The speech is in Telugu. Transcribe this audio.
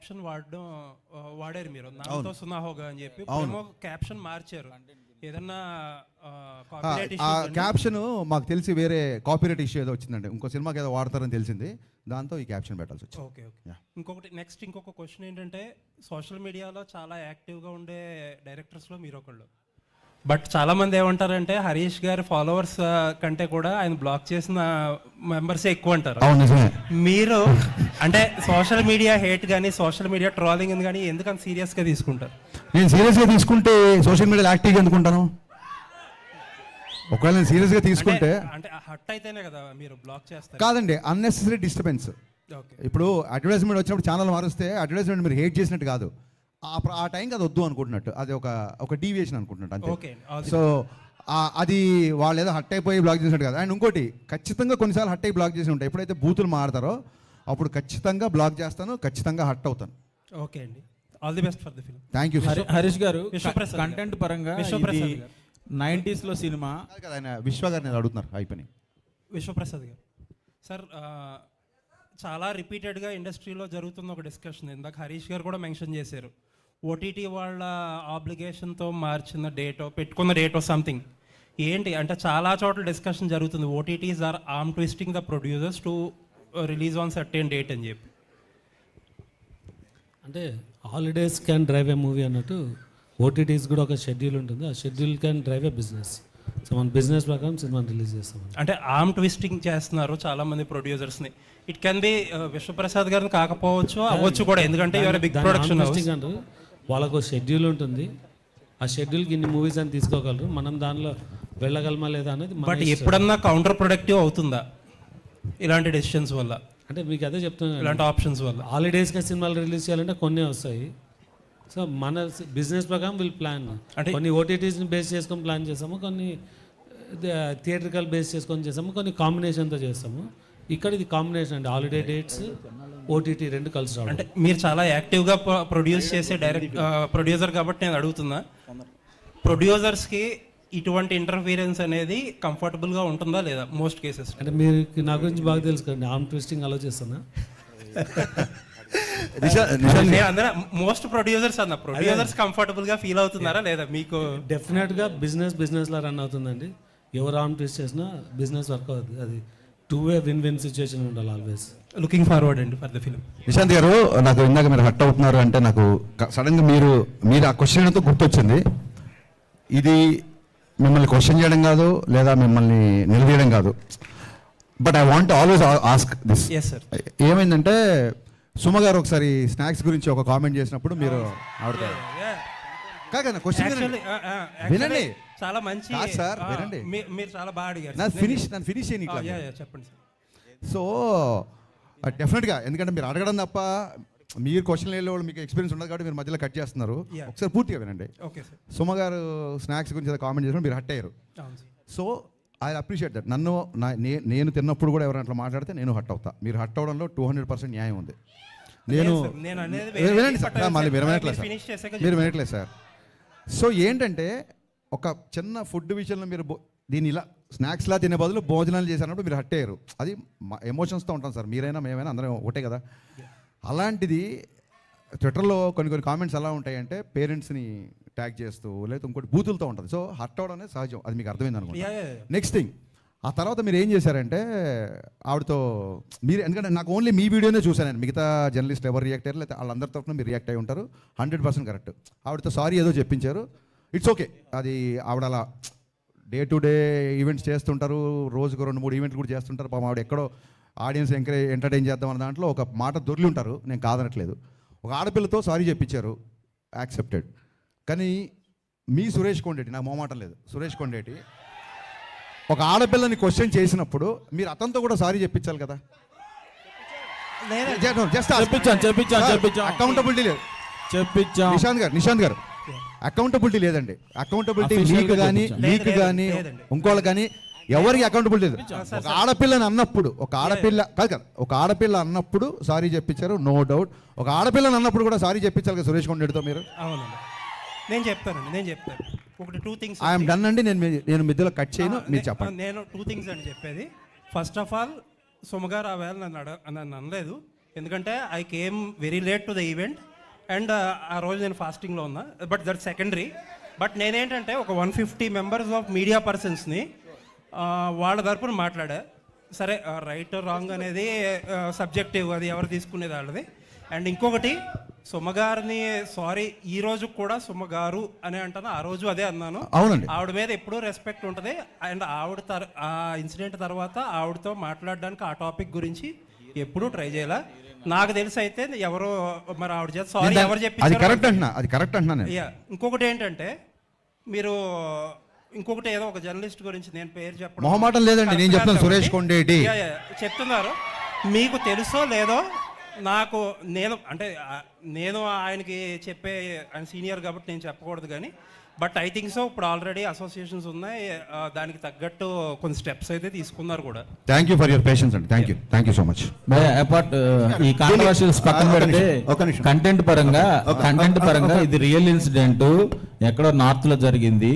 క్యాప్షన్ వాడారు మీరు, నాతో సునాహోగా అని చెప్పి క్యాప్షన్ మార్చారు. ఏదన్నా క్యాప్షన్ మాకు తెలిసి వేరే కాపీరైట్ ఇష్యూ ఏదో వచ్చిందండి, ఇంకో సినిమాకి ఏదో వాడతారని తెలిసింది, దాంతో ఈ క్యాప్షన్ పెట్టాల్సి వచ్చింది. Okay okay. ఇంకొక క్వశ్చన్ ఏంటంటే, సోషల్ మీడియాలో చాలా యాక్టివ్గా ఉండే డైరెక్టర్స్లో మీరు ఒకళ్ళు. బట్ చాలా మంది ఏమంటారంటే హరీష్ గారి ఫాలోవర్స్ కంటే కూడా ఆయన బ్లాక్ చేసిన మెంబర్సే ఎక్కువ అంటారు. మీరు అంటే సోషల్ మీడియా హేట్ కానీ సోషల్ మీడియా ట్రోలింగ్ కానీ ఎందుకంత సీరియస్గా తీసుకుంటారు? నేను సీరియస్గా తీసుకుంటే సోషల్ మీడియాలో యాక్టివ్గా ఎందుకుంటాను? ఒకవేళ నేను సీరియస్గా తీసుకుంటే అంటే హట్ అయితేనే కదా మీరు బ్లాక్ చేస్తారు. కాదండి, అన్నెసెసరీ డిస్టర్బెన్స్. ఇప్పుడు అడ్వర్టైజ్మెంట్ వచ్చినప్పుడు ఛానల్ మారుస్తే అడ్వర్టైజ్మెంట్ మీరు హేట్ చేసినట్టు కాదు, ఆ టైంకి అది వద్దు అనుకుంటున్నట్టు, అది ఒక డీవియేషన్ అనుకుంటున్నట్టు అంతే. సో అది వాళ్ళు ఏదో హట్ అయిపోయి బ్లాక్ చేసినట్టు కాదు. అండ్ ఇంకోటి, ఖచ్చితంగా కొన్నిసార్లు హట్ అయి బ్లాక్ చేసి ఉంటాయి. ఎప్పుడైతే బూతులు మారుతారో అప్పుడు ఖచ్చితంగా బ్లాక్ చేస్తాను, ఖచ్చితంగా హట్ అవుతాను. ఓకే అండి, all the best for the film. Thank you. Harish గారు కంటెంట్ పరంగా 90s లో సినిమా కదా, ఆయన విశ్వ గారిని అడుగుతున్నారు అయిపోయి. విశ్వప్రసాద్ గారు సార్, చాలా రిపీటెడ్గా ఇండస్ట్రీలో జరుగుతున్న ఒక డిస్కషన్, ఇందాక హరీష్ గారు కూడా మెన్షన్ చేశారు, ఓటీటీ వాళ్ళ ఆబ్లిగేషన్తో మార్చిన డేటో పెట్టుకున్న డేటో సంథింగ్ ఏంటి అంటే, చాలా చోట్ల డిస్కషన్ జరుగుతుంది, OTTs are arm twisting the producers to release on certain date అని చెప్పి. అంటే holidays can drive a movie అన్నట్టు ఓటీటీస్ కూడా ఒక షెడ్యూల్ ఉంటుంది, ఆ schedule can drive a business. So మన బిజినెస్ ప్రకారం సినిమాని రిలీజ్ చేస్తాం. అంటే ఆర్మ్ ట్విస్టింగ్ చేస్తున్నారు చాలా మంది ప్రొడ్యూసర్స్ని. ఇట్ కెన్ బి విశ్వప్రసాద్ గారిని కాకపోవచ్చు, అవ్వచ్చు కూడా, ఎందుకంటే బిగ్ ప్రొడక్షన్ అంటే వాళ్ళకు షెడ్యూల్ ఉంటుంది, ఆ షెడ్యూల్కి ఇన్ని మూవీస్ అని తీసుకోగలరు, మనం దానిలో వెళ్ళగలమా లేదా అనేది. బట్ ఎప్పుడన్నా కౌంటర్ ప్రొడక్టివ్ అవుతుందా ఇలాంటి డెసిషన్స్ వల్ల? అంటే మీకు అదే చెప్తున్నాను, ఇలాంటి ఆప్షన్స్ వల్ల హాలిడేస్గా సినిమాలు రిలీజ్ చేయాలంటే కొన్ని వస్తాయి. సో మన బిజినెస్ ప్రకారం వీళ్ళు ప్లాన్, అంటే కొన్ని ఓటీటీస్ని బేస్ చేసుకొని ప్లాన్ చేస్తాము, కొన్ని థియేట్రికల్ బేస్ చేసుకొని చేస్తాము, కొన్ని కాంబినేషన్తో చేస్తాము. ఇక్కడ ఇది కాంబినేషన్ అండి, హాలిడే డేట్స్ ఓటీటీ రెండు కలిసి రావడం. అంటే మీరు చాలా యాక్టివ్గా ప్రొడ్యూస్ చేసే ప్రొడ్యూసర్ కాబట్టి నేను అడుగుతున్నా, ప్రొడ్యూసర్స్కి ఇటువంటి ఇంటర్ఫీరెన్స్ అనేది కంఫర్టబుల్గా ఉంటుందా లేదా మోస్ట్ కేసెస్? అంటే మీరు నా గురించి బాగా తెలుసు కదండి, ఆర్మ్ ట్విస్టింగ్ అలో చేస్తున్నా. మోస్ట్ ప్రొడ్యూసర్స్ కంఫర్టబుల్ గా ఫీల్ అవుతున్నారా లేదా? మీకు డెఫినెట్ గా బిజినెస్ లా రన్ అవుతుందండి. ఎవరు ఆర్మ్ ట్విస్ట్ చేసినా బిజినెస్ వర్క్ అవుతుంది. అది టూ వే విన్ సిచ్యువేషన్ ఉండాలి ఆల్వేస్. లుకింగ్ ఫార్వర్డ్ అండి ఫర్ ద ఫిల్మ్. నిశాంత్ గారు, నాకు ఇందాక మీరు హట్ అవుతున్నారు అంటే నాకు సడన్ గా మీరు ఆ క్వశ్చన్ తో గుర్తొచ్చింది. ఇది మిమ్మల్ని క్వశ్చన్ చేయడం కాదు, లేదా మిమ్మల్ని నిలదీయడం కాదు, but I want always ask this. ఏమైందంటే, సుమ గారు ఒకసారి స్నాక్స్ గురించి ఒక కామెంట్ చేసినప్పుడు మీరు ఆడతారు కాదు క్వశ్చన్ వినండి, చాలా మంచి సార్ వినండి, మీరు చాలా బాగా అడిగారు. నన్ను ఫినిష్ చేయని చెప్పండి. సో డెఫినెట్గా, ఎందుకంటే మీరు అడగడం తప్ప మీరు క్వశ్చన్ లేని వాళ్ళు మీకు ఎక్స్పీరియన్స్ ఉండదు కాబట్టి మీరు మధ్యలో కట్ చేస్తున్నారు. ఒకసారి పూర్తిగా వినండి. సుమ గారు స్నాక్స్ గురించి కామెంట్ చేసినప్పుడు మీరు హట్ అయ్యారు. So I appreciate that. నేను తిన్నప్పుడు కూడా ఎవరైనా అట్లా మాట్లాడితే నేను హట్ అవుతా. మీరు హట్ అవడంలో 200% న్యాయం ఉంది. వినండి సార్, మళ్ళీ మీరు వినట్లేదు సార్. సో ఏంటంటే, ఒక చిన్న ఫుడ్ విషయంలో మీరు దీన్ని ఇలా స్నాక్స్లా తినే బదులు భోజనాలు చేసినప్పుడు మీరు హట్ అయ్యారు. అది ఎమోషన్స్తో ఉంటాం సార్, మీరైనా మేమైనా అందరం ఒకటే కదా. అలాంటిది ట్విట్టర్లో కొన్ని కామెంట్స్ ఎలా ఉంటాయంటే, పేరెంట్స్ని ట్యాగ్ చేస్తూ లేదా ఇంకోటి బూతులతో ఉంటుంది. సో హట్ అవడం అనేది సహజం, అది మీకు అర్థమైంది అనుకుంటా. నెక్స్ట్ థింగ్, ఆ తర్వాత మీరు ఏం చేశారంటే, ఆవిడతో మీరు, ఎందుకంటే నాకు ఓన్లీ మీ వీడియోనే చూశాను, మిగతా జర్నలిస్ట్ ఎవరు రియాక్ట్ అయ్యారు లేదా వాళ్ళందరి తరఫున మీరు రియాక్ట్ అయ్యి ఉంటారు. 100% కరెక్ట్. ఆవిడతో సారీ ఏదో చెప్పించారు, ఇట్స్ ఓకే. అది ఆవిడ అలా డే టు డే ఈవెంట్స్ చేస్తుంటారు, రోజుకు 2-3 ఈవెంట్లు కూడా చేస్తుంటారు. పాపం ఆవిడ ఎక్కడో ఆడియన్స్ ఎంటర్టైన్ చేద్దాం అన్న దాంట్లో ఒక మాట దొరికి ఉంటారు, నేను కాదనట్లేదు. ఒక ఆడపిల్లతో సారీ చెప్పించారు, యాక్సెప్టెడ్. కానీ మీ సురేష్ కొండేటి, నాకు మొహమాటం లేదు, సురేష్ కొండేటి ఒక ఆడపిల్లని క్వశ్చన్ చేసినప్పుడు మీరు అతనితో కూడా సారీ చెప్పించాలి కదా. అకౌంటబిలిటీ లేదు. నిశాంత్ గారు అకౌంటబిలిటీ లేదండి. అకౌంటబిలిటీ మీకు కానీ ఇంకోళ్ళకి కానీ ఎవరికి అకౌంటబిలిటీ లేదు. ఒక ఆడపిల్లని అన్నప్పుడు ఒక ఆడపిల్ల అన్నప్పుడు సారీ చెప్పించారు, నో డౌట్. ఒక ఆడపిల్లని అన్నప్పుడు కూడా సారీ చెప్పించాలి కదా సురేష్ కొండేటితో మీరు. అవునండి, నేను చెప్తాను ఒకటి 2 things. ఐఎమ్ డన్ అండి, నేను మధ్యలో కట్ చేయను, మీరు చెప్పండి. నేను 2 things అని చెప్పేది. ఫస్ట్ ఆఫ్ ఆల్, సుమగారు ఆ వేళ నన్ను అనలేదు, ఎందుకంటే I came very late to the event and ఆ రోజు నేను ఫాస్టింగ్లో ఉన్నా, బట్ దట్ సెకండరీ. బట్ నేనేంటంటే ఒక 150 మెంబర్స్ ఆఫ్ మీడియా పర్సన్స్ని వాళ్ళ తరపున మాట్లాడా. సరే రైట్ రాంగ్ అనేది సబ్జెక్టివ్, అది ఎవరు తీసుకునేది వాళ్ళది. అండ్ ఇంకొకటి సుమగారిని సారీ ఈ రోజు కూడా సుమగారు అని అంటాను, ఆ రోజు అదే అన్నాను. అవునండి. ఆవిడ మీద ఎప్పుడూ రెస్పెక్ట్ ఉంటుంది. అండ్ ఆవిడ ఆ ఇన్సిడెంట్ తర్వాత ఆవిడతో మాట్లాడడానికి ఆ టాపిక్ గురించి ఎప్పుడూ ట్రై చేయాల. నాకు తెలిసి అయితే ఎవరో మరి ఆవిడ చేత సారీ ఎవరు అది చెప్పి కరెక్ట్ అంటున్నా, అది కరెక్ట్ అంటున్నా నేను. ఇంకొకటి ఏంటంటే మీరు ఇంకొకటి ఏదో ఒక జర్నలిస్ట్ గురించి నేను పేరు చెప్పడం మొహమాటం లేదండి, నేను చెప్తాను. సురేష్ కొండేటి చెప్తున్నారు. మీకు తెలుసో లేదో నాకు నేను ఆయనకి చెప్పే ఆయన సీనియర్ కాబట్టి నేను చెప్పకూడదు కానీ, బట్ ఐ థింక్ సో ఇప్పుడు ఆల్రెడీ అసోసియేషన్స్ ఉన్నాయి, దానికి తగ్గట్టు కొన్ని స్టెప్స్ అయితే తీసుకున్నారు కూడా. Thank you for your patience అండి. Thank you so much. Apart ఈ కాంట్రవర్షియల్స్ పక్కన పెడితే కంటెంట్ పరంగా ఇది రియల్ ఇన్సిడెంట్ ఎక్కడో నార్త్ లో జరిగింది.